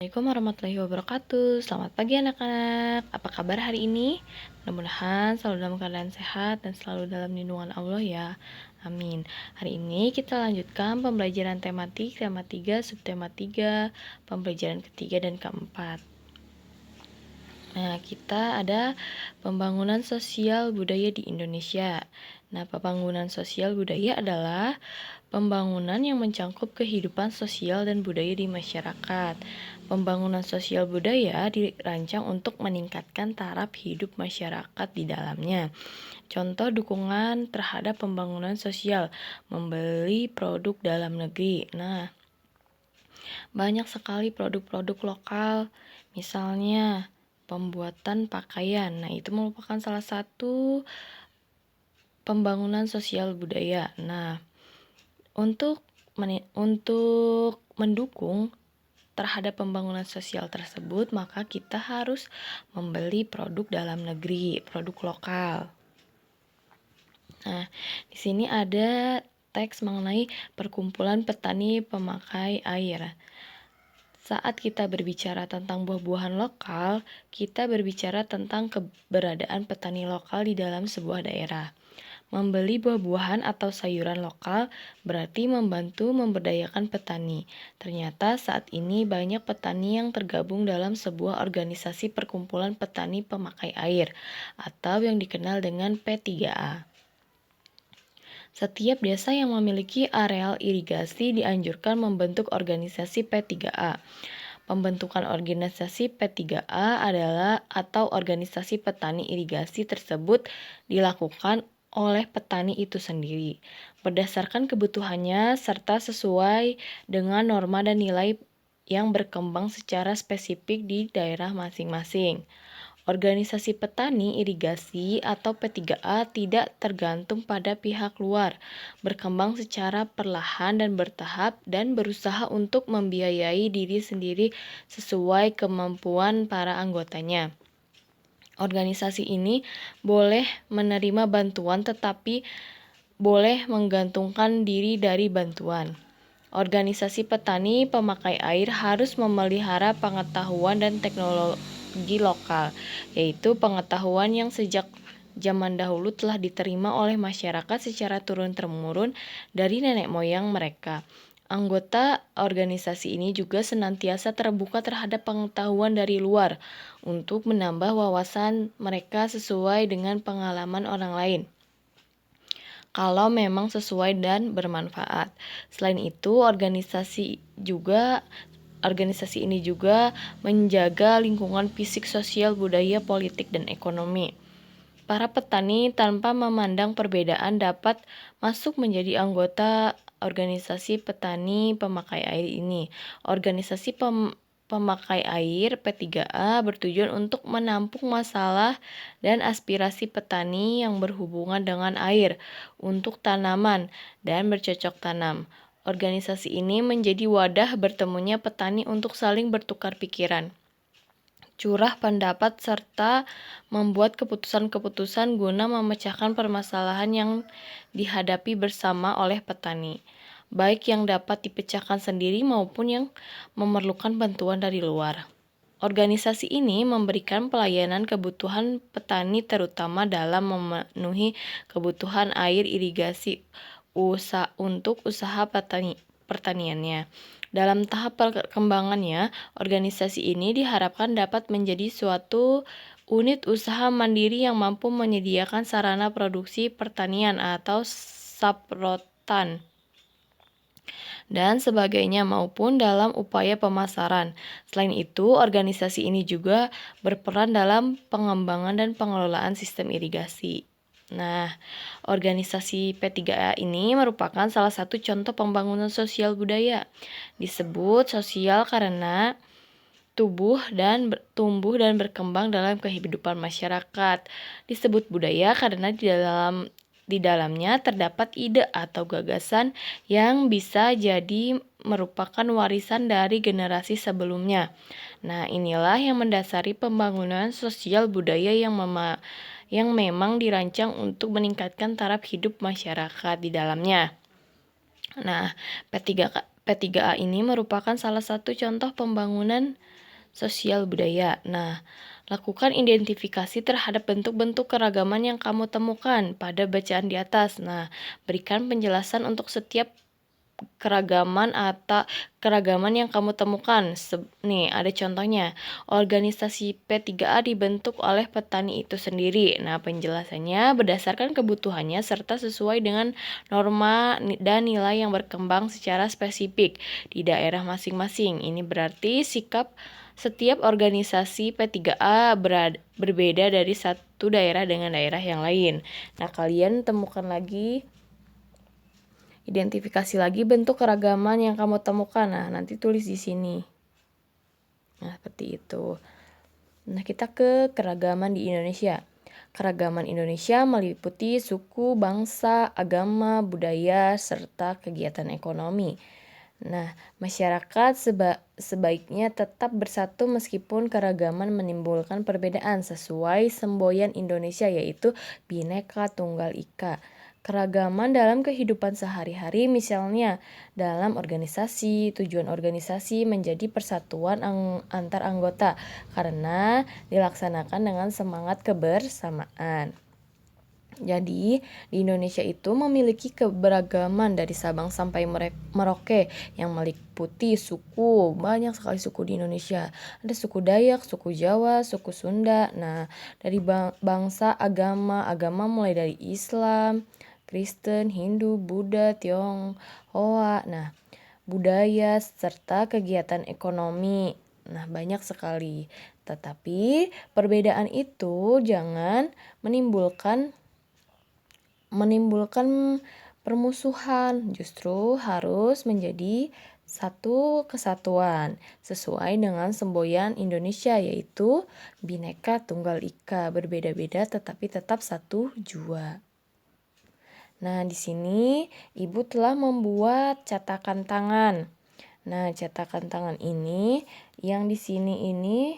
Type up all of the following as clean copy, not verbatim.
Assalamualaikum warahmatullahi wabarakatuh. Selamat pagi anak-anak. Apa kabar hari ini? Mudah-mudahan selalu dalam keadaan sehat dan selalu dalam lindungan Allah ya. Amin. Hari ini kita lanjutkan pembelajaran tematik tema 3, subtema 3, pembelajaran ketiga dan keempat. Nah, kita ada pembangunan sosial budaya di Indonesia. Nah, pembangunan sosial budaya adalah pembangunan yang mencakup kehidupan sosial dan budaya di masyarakat. Pembangunan sosial budaya dirancang untuk meningkatkan taraf hidup masyarakat di dalamnya. Contoh dukungan terhadap pembangunan sosial, membeli produk dalam negeri. Nah, banyak sekali produk-produk lokal, misalnya pembuatan pakaian. Nah, itu merupakan salah satu pembangunan sosial budaya. Nah, untuk mendukung terhadap pembangunan sosial tersebut, maka kita harus membeli produk dalam negeri, produk lokal. Nah, di sini ada teks mengenai perkumpulan petani pemakai air. Saat kita berbicara tentang buah-buahan lokal, kita berbicara tentang keberadaan petani lokal di dalam sebuah daerah. Membeli buah-buahan atau sayuran lokal berarti membantu memberdayakan petani. Ternyata saat ini banyak petani yang tergabung dalam sebuah organisasi perkumpulan petani pemakai air atau yang dikenal dengan P3A. Setiap desa yang memiliki areal irigasi dianjurkan membentuk organisasi P3A. Pembentukan organisasi P3A adalah atau organisasi petani irigasi tersebut dilakukan oleh petani itu sendiri berdasarkan kebutuhannya serta sesuai dengan norma dan nilai yang berkembang secara spesifik di daerah masing-masing. Organisasi petani irigasi atau P3A tidak tergantung pada pihak luar, berkembang secara perlahan dan bertahap dan berusaha untuk membiayai diri sendiri sesuai kemampuan para anggotanya. Organisasi ini boleh menerima bantuan tetapi boleh menggantungkan diri dari bantuan. Organisasi petani pemakai air harus memelihara pengetahuan dan teknologi lokal, yaitu pengetahuan yang sejak zaman dahulu telah diterima oleh masyarakat secara turun-temurun dari nenek moyang mereka. Anggota organisasi ini juga senantiasa terbuka terhadap pengetahuan dari luar untuk menambah wawasan mereka sesuai dengan pengalaman orang lain, kalau memang sesuai dan bermanfaat. Selain itu, organisasi ini juga menjaga lingkungan fisik, sosial, budaya, politik, dan ekonomi. Para petani tanpa memandang perbedaan dapat masuk menjadi anggota organisasi petani pemakai air ini. Organisasi pemakai air P3A bertujuan untuk menampung masalah dan aspirasi petani yang berhubungan dengan air untuk tanaman dan bercocok tanam. Organisasi ini menjadi wadah bertemunya petani untuk saling bertukar pikiran, curah pendapat, serta membuat keputusan-keputusan guna memecahkan permasalahan yang dihadapi bersama oleh petani, baik yang dapat dipecahkan sendiri maupun yang memerlukan bantuan dari luar. Organisasi ini memberikan pelayanan kebutuhan petani terutama dalam memenuhi kebutuhan air irigasi untuk usaha pertaniannya. Dalam tahap perkembangannya, organisasi ini diharapkan dapat menjadi suatu unit usaha mandiri yang mampu menyediakan sarana produksi pertanian atau saprotan dan sebagainya maupun dalam upaya pemasaran. Selain itu, organisasi ini juga berperan dalam pengembangan dan pengelolaan sistem irigasi. Nah, organisasi P3A ini merupakan salah satu contoh pembangunan sosial budaya. Disebut sosial karena tumbuh dan berkembang dalam kehidupan masyarakat. Disebut budaya karena di dalamnya terdapat ide atau gagasan yang bisa jadi merupakan warisan dari generasi sebelumnya. Nah, inilah yang mendasari pembangunan sosial budaya yang memang dirancang untuk meningkatkan taraf hidup masyarakat di dalamnya. Nah, P3A ini merupakan salah satu contoh pembangunan sosial budaya. Nah, lakukan identifikasi terhadap bentuk-bentuk keragaman yang kamu temukan pada bacaan di atas. Nah, berikan penjelasan untuk setiap keragaman yang kamu temukan. Nih, ada contohnya. Organisasi P3A dibentuk oleh petani itu sendiri. Nah, penjelasannya berdasarkan kebutuhannya serta sesuai dengan norma dan nilai yang berkembang secara spesifik di daerah masing-masing. Ini berarti sikap setiap organisasi P3A berbeda dari satu daerah dengan daerah yang lain. Nah, kalian temukan lagi, identifikasi lagi bentuk keragaman yang kamu temukan. Nah, nanti tulis di sini. Nah, seperti itu. Nah, kita ke keragaman di Indonesia. Keragaman Indonesia meliputi suku, bangsa, agama, budaya, serta kegiatan ekonomi. Nah, masyarakat sebaiknya tetap bersatu meskipun keragaman menimbulkan perbedaan sesuai semboyan Indonesia, yaitu Bhinneka Tunggal Ika. Keragaman dalam kehidupan sehari-hari, misalnya dalam organisasi, tujuan organisasi menjadi persatuan antar anggota karena dilaksanakan dengan semangat kebersamaan. Jadi, di Indonesia itu memiliki keberagaman dari Sabang sampai Merauke yang meliputi suku, banyak sekali suku di Indonesia. Ada suku Dayak, suku Jawa, suku Sunda. Nah, dari bangsa, agama mulai dari Islam, Kristen, Hindu, Buddha, Tionghoa. Nah, budaya serta kegiatan ekonomi. Nah, banyak sekali. Tetapi perbedaan itu jangan menimbulkan permusuhan, justru harus menjadi satu kesatuan sesuai dengan semboyan Indonesia, yaitu Bhinneka Tunggal Ika, berbeda-beda tetapi tetap satu jua. Nah, di sini Ibu telah membuat cetakan tangan. Nah, cetakan tangan ini yang di sini ini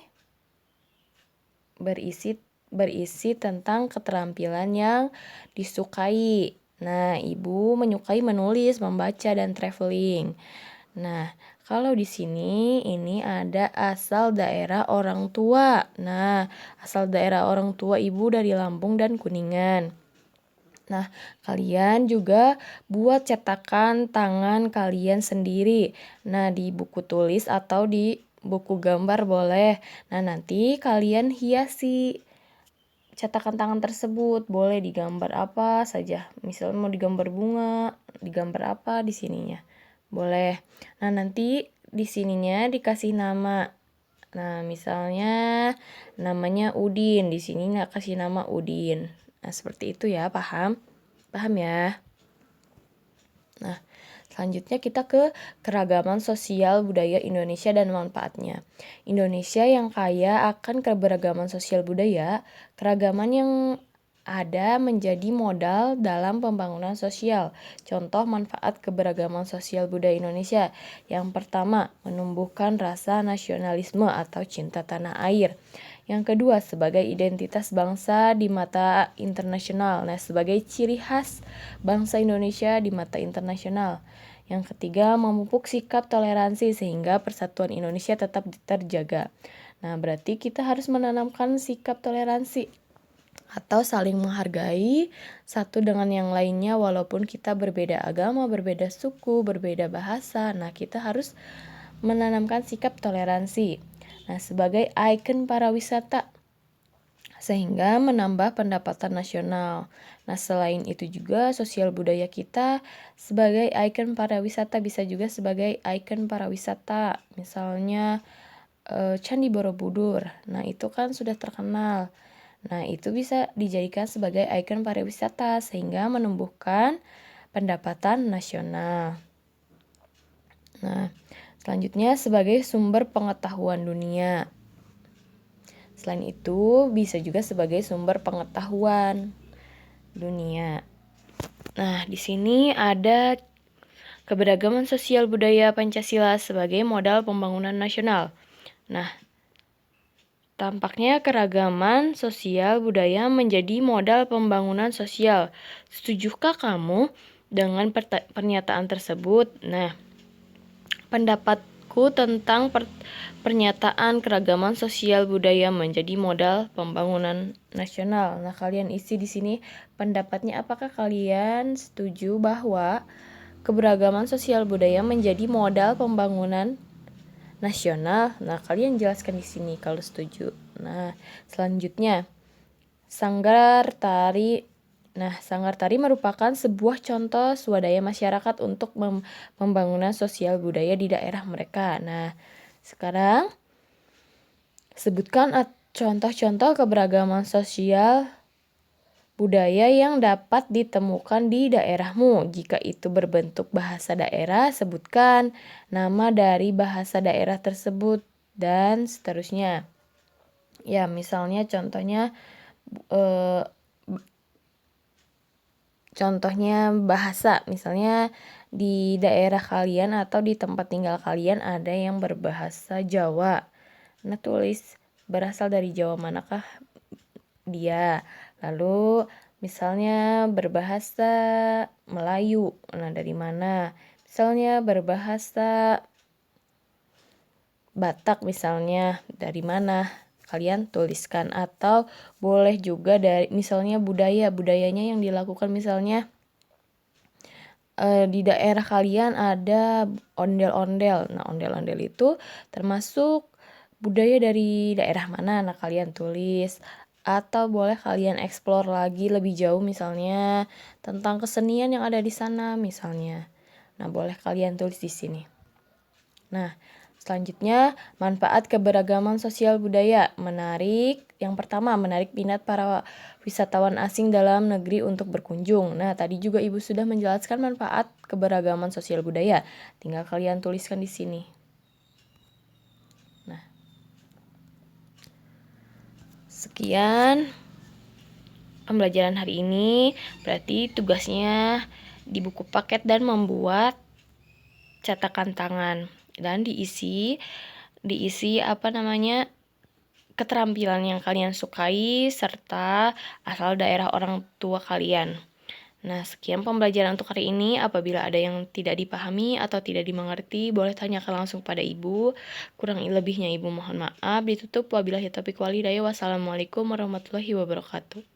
berisi tentang keterampilan yang disukai. Nah, Ibu menyukai menulis, membaca, dan traveling. Nah, kalau di sini ini ada asal daerah orang tua. Nah, asal daerah orang tua Ibu dari Lampung dan Kuningan. Nah, kalian juga buat cetakan tangan kalian sendiri. Nah, di buku tulis atau di buku gambar boleh. Nah, nanti kalian hiasi cetakan tangan tersebut. Boleh digambar apa saja. Misalnya mau digambar bunga, digambar apa di sininya. Boleh. Nah, nanti di sininya dikasih nama. Nah, misalnya namanya Udin. Di sini kasih nama Udin. Nah, seperti itu ya, paham? Paham ya? Nah, selanjutnya kita ke keragaman sosial budaya Indonesia dan manfaatnya. Indonesia yang kaya akan keberagaman sosial budaya, keragaman yang ada menjadi modal dalam pembangunan sosial. Contoh manfaat keberagaman sosial budaya Indonesia. Yang pertama, menumbuhkan rasa nasionalisme atau cinta tanah air. Yang kedua, sebagai identitas bangsa di mata internasional. Nah, sebagai ciri khas bangsa Indonesia di mata internasional. Yang ketiga, memupuk sikap toleransi sehingga persatuan Indonesia tetap terjaga. Nah, berarti kita harus menanamkan sikap toleransi atau saling menghargai satu dengan yang lainnya walaupun kita berbeda agama, berbeda suku, berbeda bahasa. Nah, kita harus menanamkan sikap toleransi. Nah, sebagai ikon pariwisata sehingga menambah pendapatan nasional. Nah, selain itu juga sosial budaya kita sebagai ikon pariwisata bisa juga sebagai ikon pariwisata. Misalnya Candi Borobudur. Nah, itu kan sudah terkenal. Nah, itu bisa dijadikan sebagai ikon pariwisata sehingga menumbuhkan pendapatan nasional. Nah, selanjutnya sebagai sumber pengetahuan dunia. Selain itu, bisa juga sebagai sumber pengetahuan dunia. Nah, di sini ada keberagaman sosial budaya Pancasila sebagai modal pembangunan nasional. Nah, tampaknya keragaman sosial budaya menjadi modal pembangunan sosial. Setujukah kamu dengan pernyataan tersebut? Nah, Pendapatku tentang pernyataan keragaman sosial budaya menjadi modal pembangunan nasional. Nah, kalian isi di sini pendapatnya, apakah kalian setuju bahwa keberagaman sosial budaya menjadi modal pembangunan nasional? Nah, kalian jelaskan di sini kalau setuju. Nah, selanjutnya Sanggar Tari. Nah, Sanggar Tari merupakan sebuah contoh swadaya masyarakat untuk pembangunan sosial budaya di daerah mereka. Nah, sekarang sebutkan contoh-contoh keberagaman sosial budaya yang dapat ditemukan di daerahmu. Jika itu berbentuk bahasa daerah, sebutkan nama dari bahasa daerah tersebut dan seterusnya. Ya, misalnya contohnya bahasa, misalnya di daerah kalian atau di tempat tinggal kalian ada yang berbahasa Jawa. Nah, tulis berasal dari Jawa manakah dia. Lalu misalnya berbahasa Melayu. Nah, dari mana? Misalnya berbahasa Batak misalnya, dari mana? Kalian tuliskan. Atau boleh juga dari misalnya budayanya yang dilakukan, misalnya di daerah kalian ada ondel-ondel. Nah, ondel-ondel itu termasuk budaya dari daerah mana? Nah, kalian tulis. Atau boleh kalian explore lagi lebih jauh, misalnya tentang kesenian yang ada di sana misalnya. Nah, boleh kalian tulis di sini. Nah, selanjutnya, manfaat keberagaman sosial budaya. Menarik, yang pertama, menarik minat para wisatawan asing dalam negeri untuk berkunjung. Nah, tadi juga Ibu sudah menjelaskan manfaat keberagaman sosial budaya. Tinggal kalian tuliskan di sini. Nah, sekian pembelajaran hari ini. Berarti tugasnya di buku paket dan membuat cetakan tangan dan diisi keterampilan yang kalian sukai serta asal daerah orang tua kalian. Nah, sekian pembelajaran untuk hari ini. Apabila ada yang tidak dipahami atau tidak dimengerti, boleh tanyakan langsung pada Ibu. Kurang lebihnya Ibu mohon maaf. Ditutup wabillahi taufiq walhidayah. Wassalamualaikum warahmatullahi wabarakatuh.